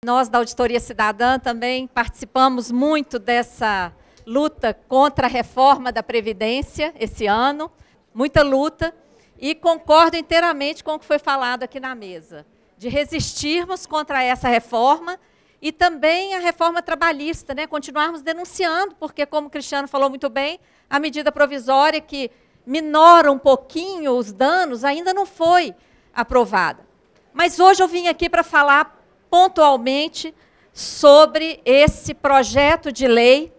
Nós, da Auditoria Cidadã, também participamos muito dessa luta contra a reforma da Previdência esse ano, muita luta, e concordo inteiramente com o que foi falado aqui na mesa, de resistirmos contra essa reforma e também a reforma trabalhista, né? Continuarmos denunciando, porque, como o Cristiano falou muito bem, a medida provisória que minora um pouquinho os danos ainda não foi aprovada. Mas hoje eu vim aqui para falar pontualmente sobre esse projeto de lei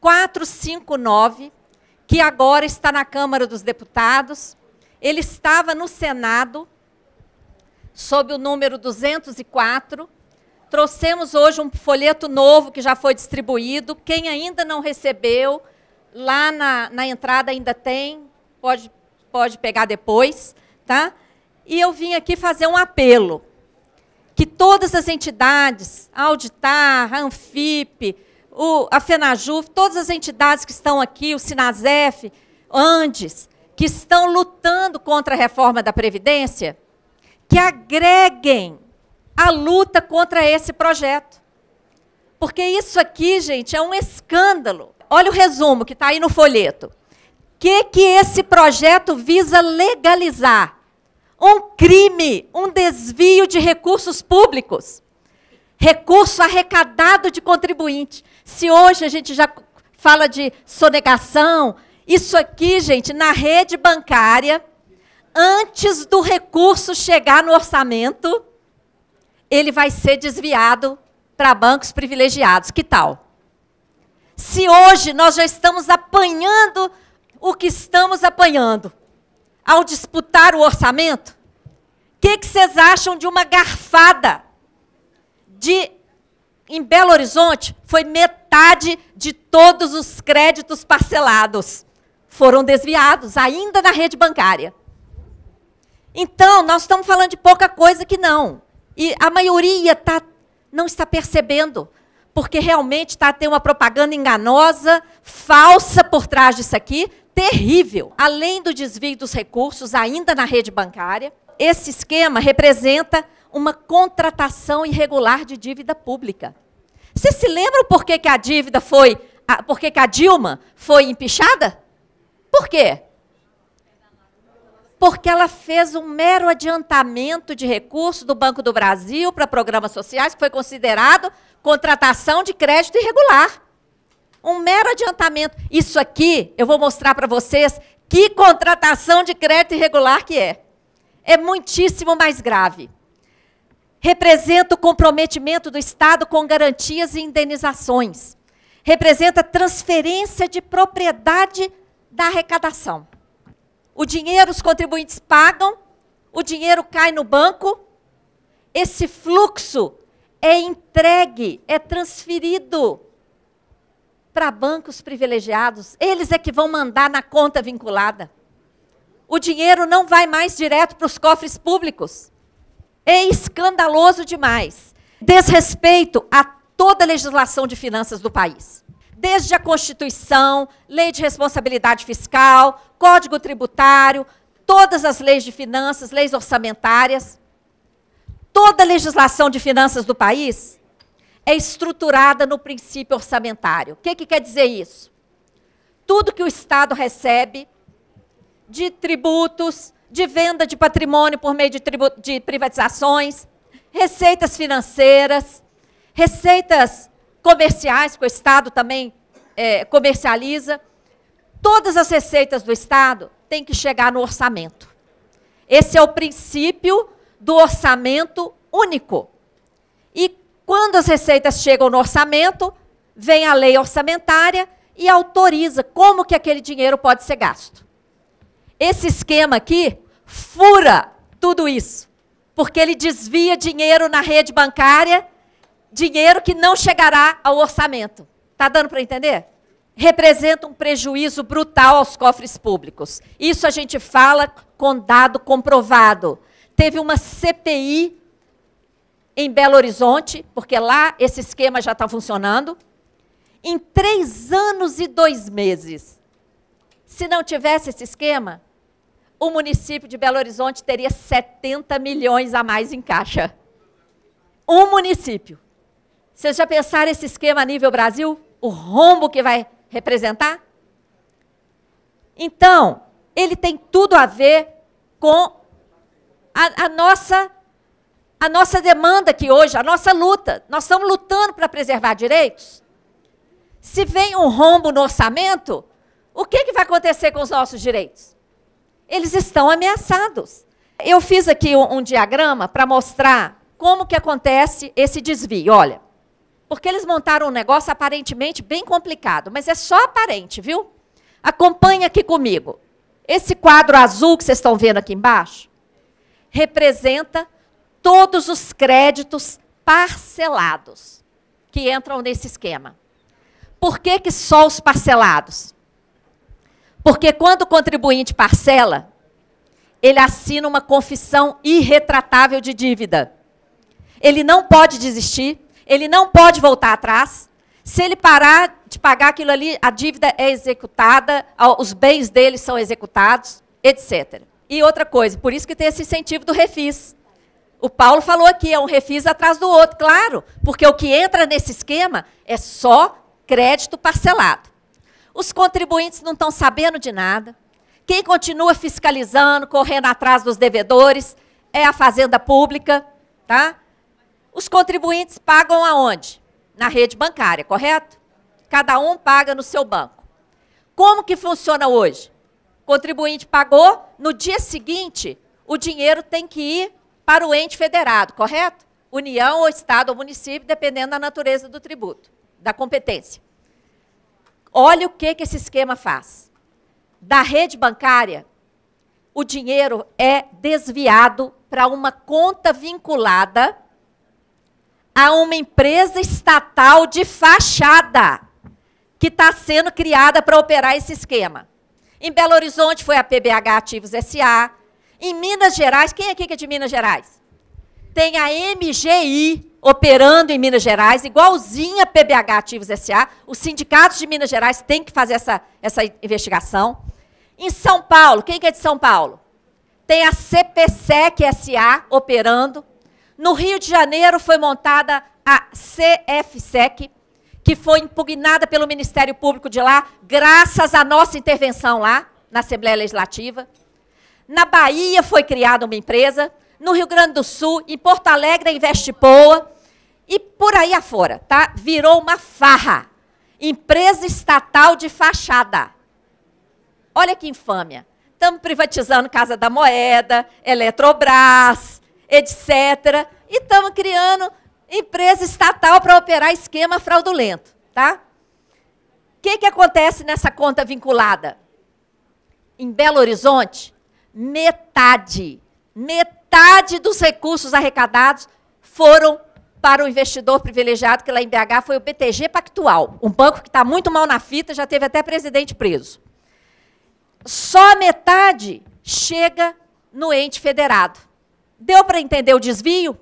459, que agora está na Câmara dos Deputados. Ele estava no Senado, sob o número 204. Trouxemos hoje um folheto novo que já foi distribuído. Quem ainda não recebeu, lá na entrada ainda tem, pode pegar depois, tá? E eu vim aqui fazer um apelo, que todas as entidades, a Auditar, a Anfip, a FENAJUF, todas as entidades que estão aqui, o Sinasef, Andes, que estão lutando contra a reforma da Previdência, que agreguem a luta contra esse projeto. Porque isso aqui, gente, é um escândalo. Olha o resumo que está aí no folheto. O que esse projeto visa legalizar? Um crime, um desvio de recursos públicos. Recurso arrecadado de contribuinte. Se hoje a gente já fala de sonegação, isso aqui, gente, na rede bancária, antes do recurso chegar no orçamento, ele vai ser desviado para bancos privilegiados. Que tal? Se hoje nós já estamos apanhando o que estamos apanhando ao disputar o orçamento, o que vocês acham de uma garfada em Belo Horizonte? Foi metade de todos os créditos parcelados. Foram desviados, ainda na rede bancária. Então, nós estamos falando de pouca coisa que não. E a maioria não está percebendo, porque realmente tem uma propaganda enganosa, falsa por trás disso aqui, terrível. Além do desvio dos recursos, ainda na rede bancária, esse esquema representa uma contratação irregular de dívida pública. Você se lembra por que a dívida foi, por que a Dilma foi empichada? Por quê? Porque ela fez um mero adiantamento de recursos do Banco do Brasil para programas sociais, que foi considerado contratação de crédito irregular. Um mero adiantamento. Isso aqui, eu vou mostrar para vocês que contratação de crédito irregular que é. É muitíssimo mais grave. Representa o comprometimento do Estado com garantias e indenizações. Representa transferência de propriedade da arrecadação. O dinheiro os contribuintes pagam, o dinheiro cai no banco, esse fluxo é entregue, é transferido para bancos privilegiados. Eles é que vão mandar na conta vinculada. O dinheiro não vai mais direto para os cofres públicos. É escandaloso demais. Desrespeito a toda a legislação de finanças do país. Desde a Constituição, Lei de Responsabilidade Fiscal, Código Tributário, todas as leis de finanças, leis orçamentárias, toda a legislação de finanças do país é estruturada no princípio orçamentário. O que quer dizer isso? Tudo que o Estado recebe de tributos, de venda de patrimônio por meio de privatizações, receitas financeiras, receitas comerciais, que o Estado também comercializa, todas as receitas do Estado têm que chegar no orçamento. Esse é o princípio do orçamento único. E quando as receitas chegam no orçamento, vem a lei orçamentária e autoriza como que aquele dinheiro pode ser gasto. Esse esquema aqui fura tudo isso, porque ele desvia dinheiro na rede bancária, dinheiro que não chegará ao orçamento. Está dando para entender? Representa um prejuízo brutal aos cofres públicos. Isso a gente fala com dado comprovado. Teve uma CPI em Belo Horizonte, porque lá esse esquema já está funcionando. Em 3 anos e 2 meses, se não tivesse esse esquema, o município de Belo Horizonte teria 70 milhões a mais em caixa. Um município. Vocês já pensaram esse esquema a nível Brasil? O rombo que vai representar? Então, ele tem tudo a ver com a nossa demanda aqui hoje, a nossa luta. Nós estamos lutando para preservar direitos. Se vem um rombo no orçamento, o que vai acontecer com os nossos direitos? Eles estão ameaçados. Eu fiz aqui um diagrama para mostrar como que acontece esse desvio. Olha, porque eles montaram um negócio aparentemente bem complicado, mas é só aparente, viu? Acompanhe aqui comigo. Esse quadro azul que vocês estão vendo aqui embaixo representa todos os créditos parcelados que entram nesse esquema. Por que só os parcelados? Porque quando o contribuinte parcela, ele assina uma confissão irretratável de dívida. Ele não pode desistir, ele não pode voltar atrás. Se ele parar de pagar aquilo ali, a dívida é executada, os bens dele são executados, etc. E outra coisa, por isso que tem esse incentivo do refis. O Paulo falou aqui, é um refis atrás do outro, claro, porque o que entra nesse esquema é só crédito parcelado. Os contribuintes não estão sabendo de nada. Quem continua fiscalizando, correndo atrás dos devedores, é a Fazenda Pública, tá? Os contribuintes pagam aonde? Na rede bancária, correto? Cada um paga no seu banco. Como que funciona hoje? O contribuinte pagou, no dia seguinte, o dinheiro tem que ir para o ente federado, correto? União, ou Estado, ou município, dependendo da natureza do tributo, da competência. Olha o que esse esquema faz. Da rede bancária, o dinheiro é desviado para uma conta vinculada a uma empresa estatal de fachada que está sendo criada para operar esse esquema. Em Belo Horizonte foi a PBH Ativos S.A. Em Minas Gerais, quem aqui que é de Minas Gerais? Tem a MGI operando em Minas Gerais, igualzinha a PBH Ativos S.A. Os sindicatos de Minas Gerais têm que fazer essa investigação. Em São Paulo, quem que é de São Paulo? Tem a CPSEC S.A. operando. No Rio de Janeiro foi montada a CFSEC, que foi impugnada pelo Ministério Público de lá, graças à nossa intervenção lá, na Assembleia Legislativa. Na Bahia foi criada uma empresa, no Rio Grande do Sul, em Porto Alegre, a Investepoa, e por aí afora, tá? Virou uma farra. Empresa estatal de fachada. Olha que infâmia. Estamos privatizando Casa da Moeda, Eletrobras, etc. E estamos criando empresa estatal para operar esquema fraudulento, tá? O que acontece nessa conta vinculada? Em Belo Horizonte, metade dos recursos arrecadados foram para o investidor privilegiado, que lá em BH foi o BTG Pactual, um banco que está muito mal na fita, já teve até presidente preso. Só metade chega no ente federado. Deu para entender o desvio?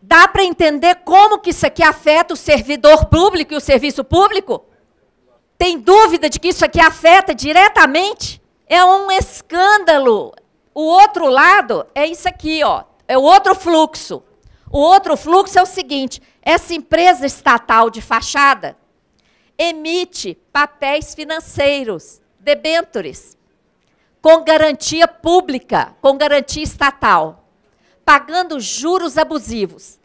Dá para entender como que isso aqui afeta o servidor público e o serviço público? Tem dúvida de que isso aqui afeta diretamente? É um escândalo. O outro lado é isso aqui, ó, é o outro fluxo. O outro fluxo é o seguinte, essa empresa estatal de fachada emite papéis financeiros, debêntures, com garantia pública, com garantia estatal, pagando juros abusivos.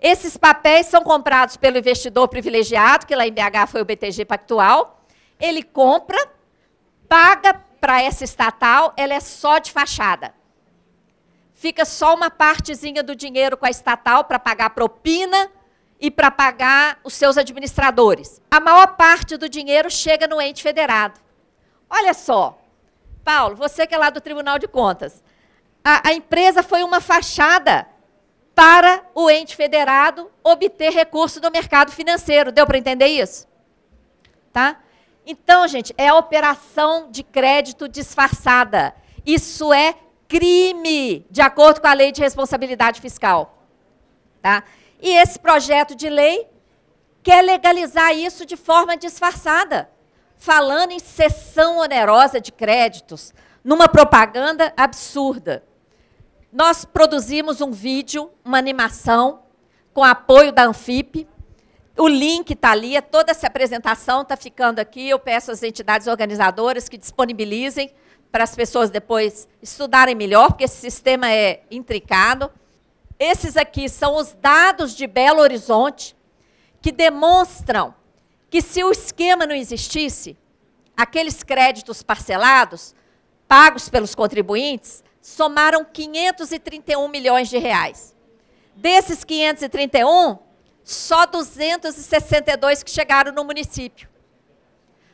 Esses papéis são comprados pelo investidor privilegiado, que lá em BH foi o BTG Pactual. Ele compra, paga para essa estatal, ela é só de fachada. Fica só uma partezinha do dinheiro com a estatal para pagar propina e para pagar os seus administradores. A maior parte do dinheiro chega no ente federado. Olha só, Paulo, você que é lá do Tribunal de Contas, a empresa foi uma fachada para o ente federado obter recurso do mercado financeiro. Deu para entender isso? Tá? Então, gente, é a operação de crédito disfarçada. Isso é crime, de acordo com a Lei de Responsabilidade Fiscal. Tá? E esse projeto de lei quer legalizar isso de forma disfarçada, falando em cessão onerosa de créditos, numa propaganda absurda. Nós produzimos um vídeo, uma animação, com apoio da Anfip, O link está ali, toda essa apresentação está ficando aqui. Eu peço às entidades organizadoras que disponibilizem para as pessoas depois estudarem melhor, porque esse sistema é intricado. Esses aqui são os dados de Belo Horizonte, que demonstram que se o esquema não existisse, aqueles créditos parcelados, pagos pelos contribuintes, somaram 531 milhões de reais. Desses 531, só 262 que chegaram no município.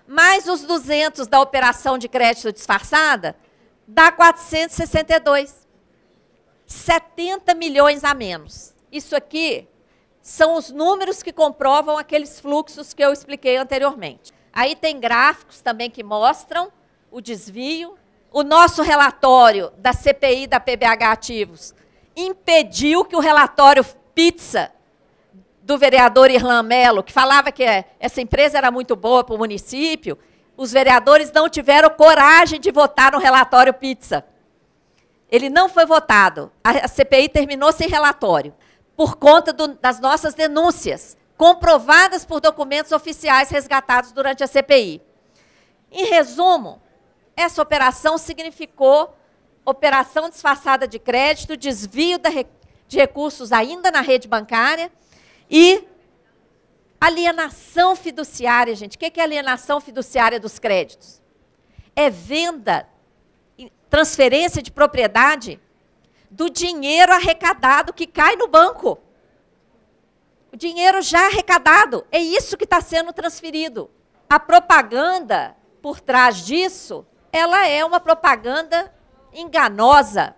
Mais os 200 da operação de crédito disfarçada, dá 462. 70 milhões a menos. Isso aqui são os números que comprovam aqueles fluxos que eu expliquei anteriormente. Aí tem gráficos também que mostram o desvio. O nosso relatório da CPI da PBH Ativos impediu que o relatório Pizza do vereador Irlan Mello, que falava que essa empresa era muito boa para o município, os vereadores não tiveram coragem de votar no relatório Pizza. Ele não foi votado. A CPI terminou sem relatório, por conta das nossas denúncias, comprovadas por documentos oficiais resgatados durante a CPI. Em resumo, essa operação significou operação disfarçada de crédito, desvio de recursos ainda na rede bancária e alienação fiduciária, gente. O que é alienação fiduciária dos créditos? É venda, transferência de propriedade do dinheiro arrecadado que cai no banco. O dinheiro já arrecadado, é isso que está sendo transferido. A propaganda por trás disso, ela é uma propaganda enganosa.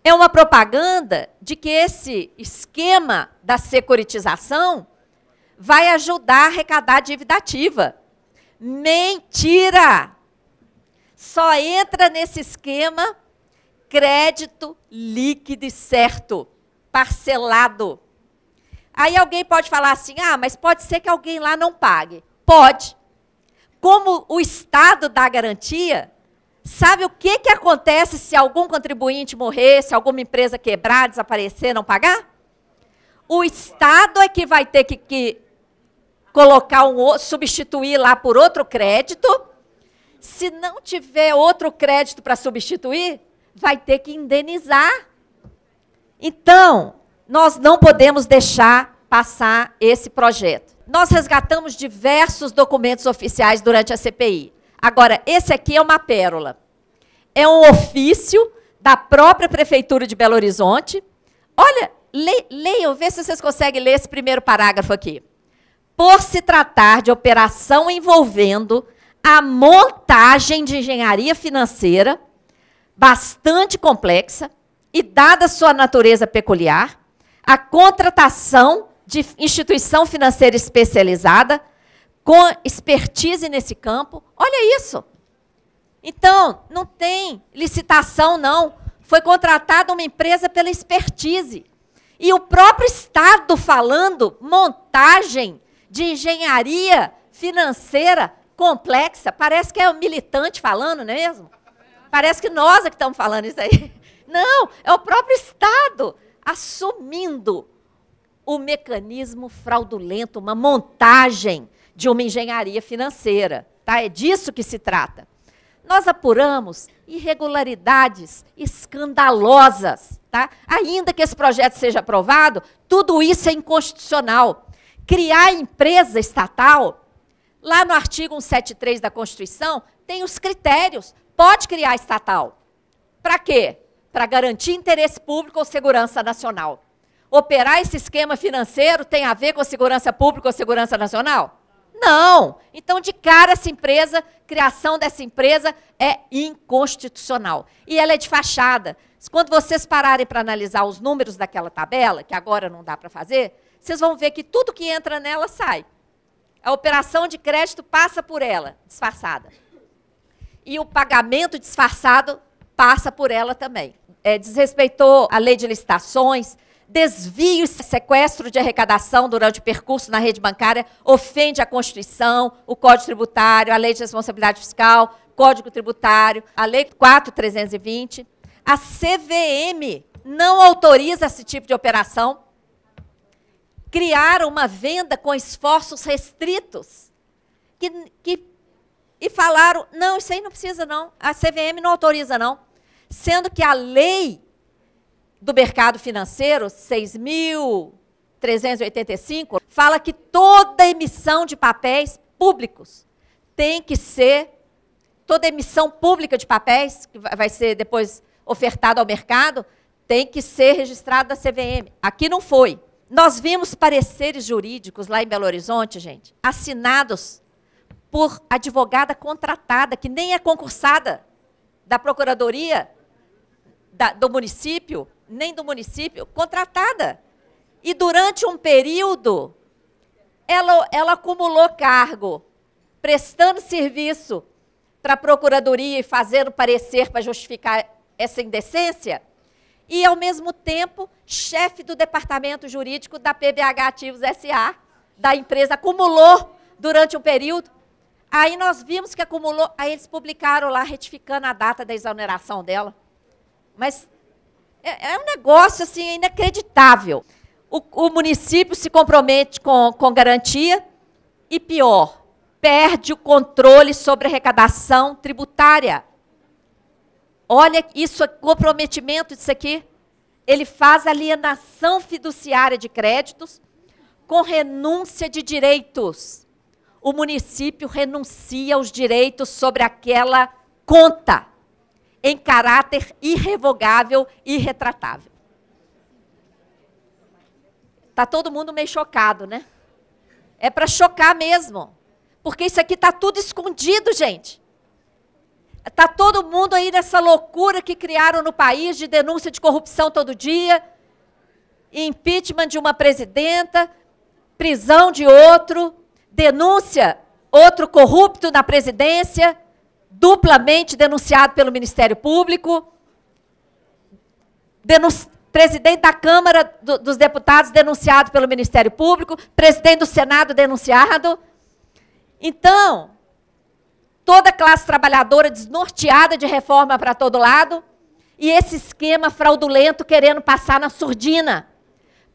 É uma propaganda de que esse esquema da securitização vai ajudar a arrecadar dívida ativa. Mentira! Só entra nesse esquema crédito líquido e certo, parcelado. Aí alguém pode falar assim, mas pode ser que alguém lá não pague. Pode. Como o Estado dá garantia, sabe o que acontece se algum contribuinte morrer, se alguma empresa quebrar, desaparecer, não pagar? O Estado é que vai ter que colocar substituir lá por outro crédito. Se não tiver outro crédito para substituir, vai ter que indenizar. Então, nós não podemos deixar passar esse projeto. Nós resgatamos diversos documentos oficiais durante a CPI. Agora, esse aqui é uma pérola. É um ofício da própria Prefeitura de Belo Horizonte. Olha, leiam, vê se vocês conseguem ler esse primeiro parágrafo aqui. Por se tratar de operação envolvendo a montagem de engenharia financeira, bastante complexa, e dada sua natureza peculiar, a contratação de instituição financeira especializada, com expertise nesse campo. Olha isso. Então, não tem licitação, não. Foi contratada uma empresa pela expertise. E o próprio Estado falando montagem de engenharia financeira complexa. Parece que é um militante falando, não é mesmo? Parece que nós é que estamos falando isso aí. Não, é o próprio Estado assumindo o mecanismo fraudulento, uma montagem de uma engenharia financeira. Tá? É disso que se trata. Nós apuramos irregularidades escandalosas. Tá? Ainda que esse projeto seja aprovado, tudo isso é inconstitucional. Criar empresa estatal, lá no artigo 173 da Constituição, tem os critérios. Pode criar estatal. Para quê? Para garantir interesse público ou segurança nacional. Operar esse esquema financeiro tem a ver com a segurança pública ou segurança nacional? Não. Então, de cara, essa empresa, criação dessa empresa é inconstitucional. E ela é de fachada. Quando vocês pararem para analisar os números daquela tabela, que agora não dá para fazer, vocês vão ver que tudo que entra nela sai. A operação de crédito passa por ela, disfarçada. E o pagamento disfarçado passa por ela também. Desrespeitou a lei de licitações, desvio e sequestro de arrecadação durante o percurso na rede bancária, ofende a Constituição, o Código Tributário, a Lei de Responsabilidade Fiscal, Código Tributário, a Lei 4.320. A CVM não autoriza esse tipo de operação. criaram uma venda com esforços restritos e falaram, não, isso aí não precisa não, a CVM não autoriza não. Sendo que a lei do mercado financeiro, 6.385, fala que toda emissão de papéis públicos tem que ser, toda emissão pública de papéis, que vai ser depois ofertada ao mercado, tem que ser registrada na CVM. Aqui não foi. Nós vimos pareceres jurídicos lá em Belo Horizonte, gente, assinados por advogada contratada, que nem é concursada da Procuradoria do município, nem do município, contratada. E durante um período, ela acumulou cargo, prestando serviço para a Procuradoria e fazendo parecer para justificar essa indecência, e, ao mesmo tempo, chefe do Departamento Jurídico da PBH Ativos S.A., da empresa, acumulou durante um período. Aí nós vimos que acumulou, aí eles publicaram lá, retificando a data da exoneração dela. Mas é um negócio assim, inacreditável. O município se compromete com garantia e, pior, perde o controle sobre a arrecadação tributária. Olha, isso é comprometimento disso aqui. Ele faz alienação fiduciária de créditos com renúncia de direitos. O município renuncia aos direitos sobre aquela conta em caráter irrevogável e irretratável. Está todo mundo meio chocado, né? É para chocar mesmo. Porque isso aqui está tudo escondido, gente. Está todo mundo aí nessa loucura que criaram no país de denúncia de corrupção todo dia, impeachment de uma presidenta, prisão de outro, denúncia, outro corrupto na presidência, duplamente denunciado pelo Ministério Público, presidente da Câmara dos Deputados denunciado pelo Ministério Público, presidente do Senado denunciado. Então, toda a classe trabalhadora desnorteada de reforma para todo lado, e esse esquema fraudulento querendo passar na surdina.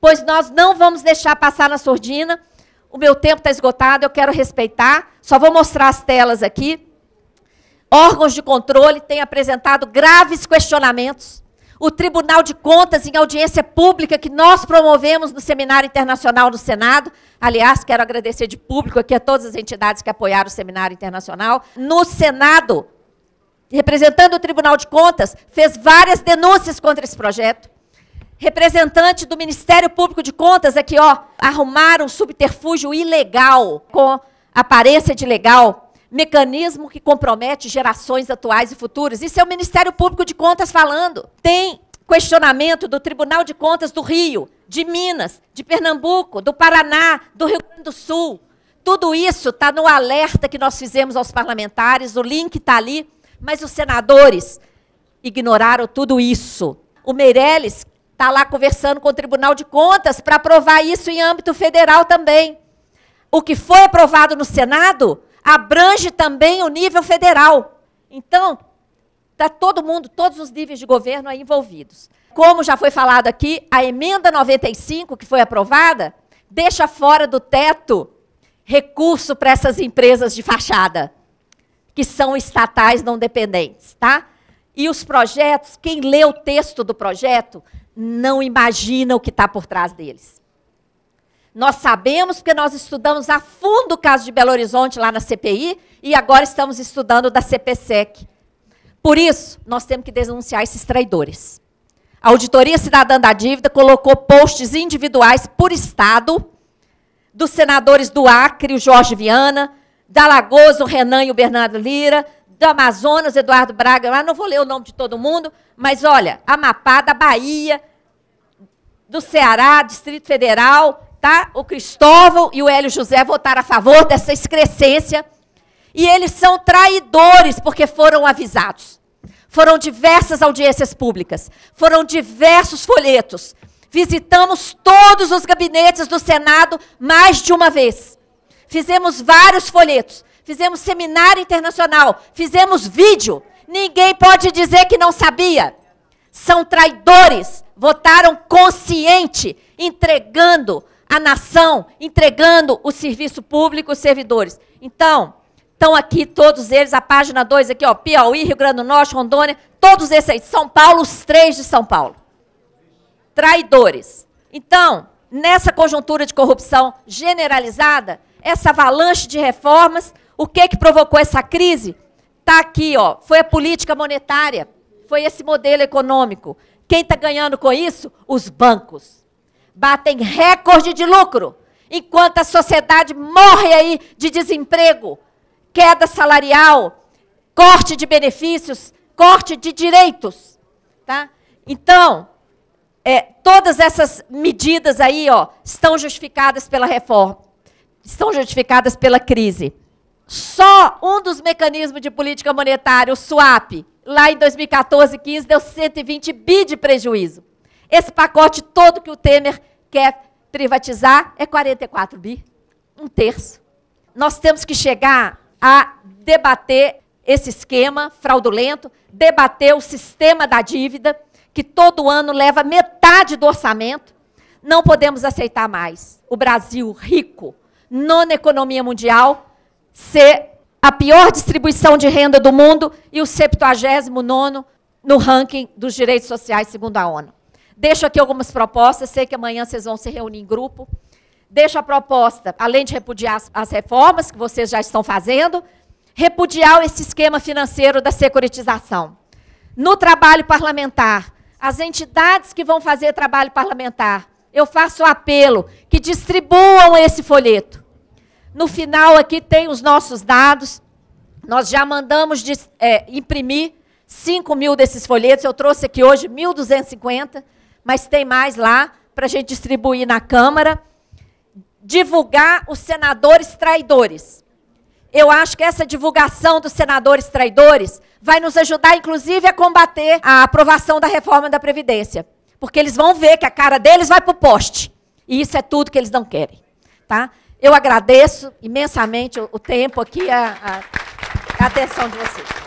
Pois nós não vamos deixar passar na surdina. O meu tempo está esgotado, eu quero respeitar. Só vou mostrar as telas aqui. Órgãos de controle têm apresentado graves questionamentos. O Tribunal de Contas, em audiência pública que nós promovemos no Seminário Internacional no Senado. Aliás, quero agradecer de público aqui a todas as entidades que apoiaram o Seminário Internacional. No Senado, representando o Tribunal de Contas, fez várias denúncias contra esse projeto. Representante do Ministério Público de Contas, aqui, ó, arrumaram um subterfúgio ilegal, com aparência de legal, mecanismo que compromete gerações atuais e futuras. Isso é o Ministério Público de Contas falando. Tem questionamento do Tribunal de Contas do Rio, de Minas, de Pernambuco, do Paraná, do Rio Grande do Sul. Tudo isso está no alerta que nós fizemos aos parlamentares, o link está ali, mas os senadores ignoraram tudo isso. O Meirelles está lá conversando com o Tribunal de Contas para aprovar isso em âmbito federal também. O que foi aprovado no Senado abrange também o nível federal. Então, está todo mundo, todos os níveis de governo aí envolvidos. Como já foi falado aqui, a emenda 95, que foi aprovada, deixa fora do teto recurso para essas empresas de fachada, que são estatais não dependentes, tá? E os projetos, quem lê o texto do projeto, não imagina o que está por trás deles. Nós sabemos porque nós estudamos a fundo o caso de Belo Horizonte lá na CPI e agora estamos estudando da CPSEC. Por isso, nós temos que denunciar esses traidores. A Auditoria Cidadã da Dívida colocou posts individuais por estado dos senadores do Acre, o Jorge Viana, da Alagoas, o Renan e o Bernardo Lira, do Amazonas, Eduardo Braga, lá não vou ler o nome de todo mundo, mas olha, Amapá, da Bahia, do Ceará, Distrito Federal, tá? O Cristóvão e o Hélio José votaram a favor dessa excrescência. E eles são traidores porque foram avisados. Foram diversas audiências públicas, foram diversos folhetos. Visitamos todos os gabinetes do Senado mais de uma vez. Fizemos vários folhetos, fizemos seminário internacional, fizemos vídeo. Ninguém pode dizer que não sabia. São traidores, votaram consciente, entregando a nação, entregando o serviço público, os servidores. Então, estão aqui todos eles, a página 2 aqui, ó, Piauí, Rio Grande do Norte, Rondônia, todos esses aí, São Paulo, os 3 de São Paulo. Traidores. Então, nessa conjuntura de corrupção generalizada, essa avalanche de reformas, o que provocou essa crise? Está aqui, ó, foi a política monetária, foi esse modelo econômico. Quem está ganhando com isso? Os bancos. Batem recorde de lucro, enquanto a sociedade morre aí de desemprego, queda salarial, corte de benefícios, corte de direitos. Tá? Então, todas essas medidas aí, ó, estão justificadas pela reforma, estão justificadas pela crise. Só um dos mecanismos de política monetária, o swap, lá em 2014 e 2015, deu 120 bi de prejuízo. Esse pacote todo que o Temer quer privatizar é 44 bi, um terço. Nós temos que chegar a debater esse esquema fraudulento, debater o sistema da dívida, que todo ano leva metade do orçamento. Não podemos aceitar mais o Brasil rico, nona economia mundial, ser a pior distribuição de renda do mundo e o 79º no ranking dos direitos sociais, segundo a ONU. Deixo aqui algumas propostas, sei que amanhã vocês vão se reunir em grupo. Deixo a proposta, além de repudiar as reformas que vocês já estão fazendo, repudiar esse esquema financeiro da securitização. No trabalho parlamentar, as entidades que vão fazer trabalho parlamentar, eu faço o apelo que distribuam esse folheto. No final aqui tem os nossos dados, nós já mandamos imprimir 5.000 desses folhetos, eu trouxe aqui hoje 1.250, mas tem mais lá para a gente distribuir na Câmara. Divulgar os senadores traidores. Eu acho que essa divulgação dos senadores traidores vai nos ajudar, inclusive, a combater a aprovação da reforma da Previdência. Porque eles vão ver que a cara deles vai para o poste. E isso é tudo que eles não querem. Tá? Eu agradeço imensamente o tempo aqui, a atenção de vocês.